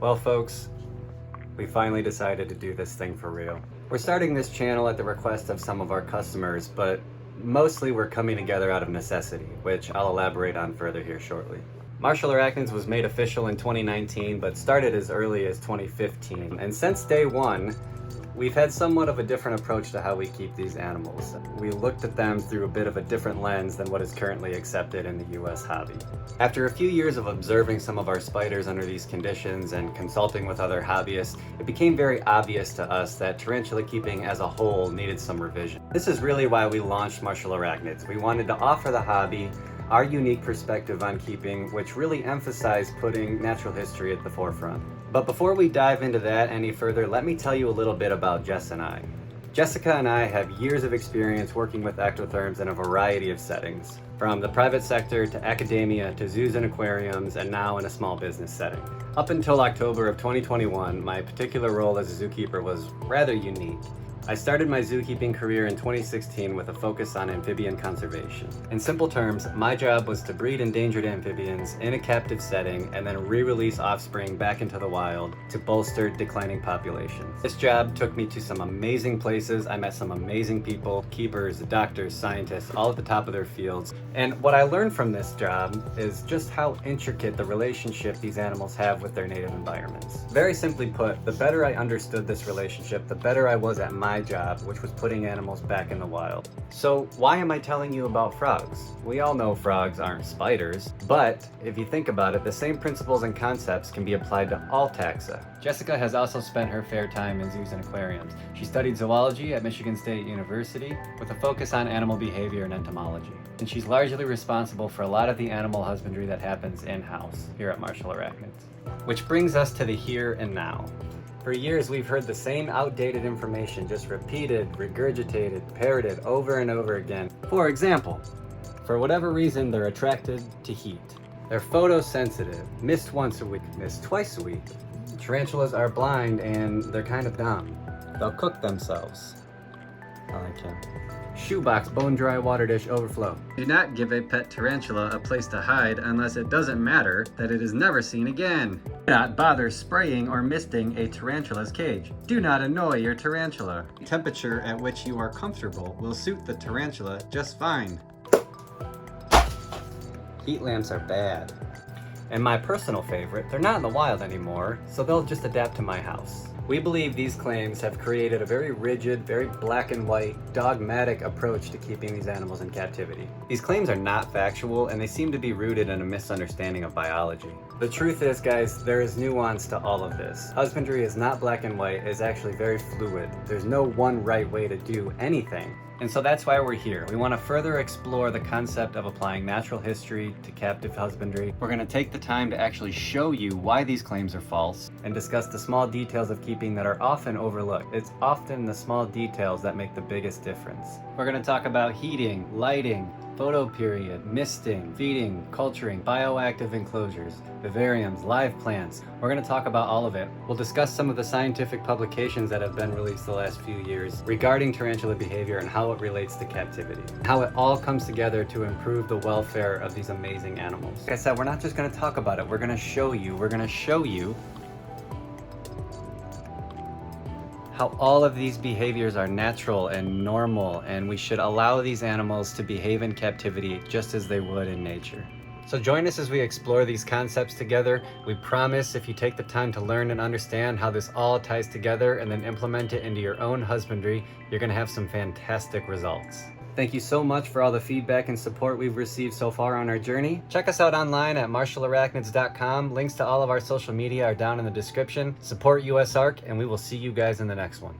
Well, folks, we finally decided to do this thing for real. We're starting this channel at the request of some of our customers, but mostly we're coming together out of necessity, which I'll elaborate on further here shortly. Martial Arachnids was made official in 2019, but started as early as 2015. And since day one, we've had somewhat of a different approach to how we keep these animals. We looked at them through a bit of a different lens than what is currently accepted in the US hobby. After a few years of observing some of our spiders under these conditions and consulting with other hobbyists, it became very obvious to us that tarantula keeping as a whole needed some revision. This is really why we launched Martial Arachnids. We wanted to offer the hobby our unique perspective on keeping, which really emphasized putting natural history at the forefront. But before we dive into that any further, let me tell you a little bit about Jess and I. Jessica and I have years of experience working with ectotherms in a variety of settings, from the private sector to academia to zoos and aquariums, and now in a small business setting. Up until October of 2021, my particular role as a zookeeper was rather unique. I started my zookeeping career in 2016 with a focus on amphibian conservation. In simple terms, my job was to breed endangered amphibians in a captive setting and then re-release offspring back into the wild to bolster declining populations. This job took me to some amazing places. I met some amazing people, keepers, doctors, scientists, all at the top of their fields. And what I learned from this job is just how intricate the relationship these animals have with their native environments. Very simply put, the better I understood this relationship, the better I was at my job, which was putting animals back in the wild. So why am I telling you about frogs? We all know frogs aren't spiders, but if you think about it, the same principles and concepts can be applied to all taxa. Jessica has also spent her fair time in zoos and aquariums. She studied zoology at Michigan State University with a focus on animal behavior and entomology. And she's largely responsible for a lot of the animal husbandry that happens in-house here at Martial Arachnids. Which brings us to the here and now. For years, we've heard the same outdated information just repeated, regurgitated, parroted over and over again. For example, for whatever reason, they're attracted to heat. They're photosensitive, mist once a week, mist twice a week. Tarantulas are blind and they're kind of dumb. They'll cook themselves. I like him. Shoebox bone dry water dish overflow. Do not give a pet tarantula a place to hide unless it doesn't matter that it is never seen again. Do not bother spraying or misting a tarantula's cage. Do not annoy your tarantula. The temperature at which you are comfortable will suit the tarantula just fine. Heat lamps are bad. And my personal favorite, they're not in the wild anymore, so they'll just adapt to my house. We believe these claims have created a very rigid, very black and white, dogmatic approach to keeping these animals in captivity. These claims are not factual, and they seem to be rooted in a misunderstanding of biology. The truth is, guys, there is nuance to all of this. Husbandry is not black and white, it's actually very fluid. There's no one right way to do anything. And so that's why we're here. We want to further explore the concept of applying natural history to captive husbandry. We're going to take the time to actually show you why these claims are false and discuss the small details of keeping that are often overlooked. It's often the small details that make the biggest difference. We're going to talk about heating, lighting, photo period, misting, feeding, culturing, bioactive enclosures, vivariums, live plants. We're going to talk about all of it. We'll discuss some of the scientific publications that have been released the last few years regarding tarantula behavior and how it relates to captivity. How it all comes together to improve the welfare of these amazing animals. Like I said, we're not just going to talk about it, we're going to show you how all of these behaviors are natural and normal, and we should allow these animals to behave in captivity just as they would in nature. So join us as we explore these concepts together. We promise if you take the time to learn and understand how this all ties together and then implement it into your own husbandry, you're gonna have some fantastic results. Thank you so much for all the feedback and support we've received so far on our journey. Check us out online at martialarachnids.com. Links to all of our social media are down in the description. Support USARK, and we will see you guys in the next one.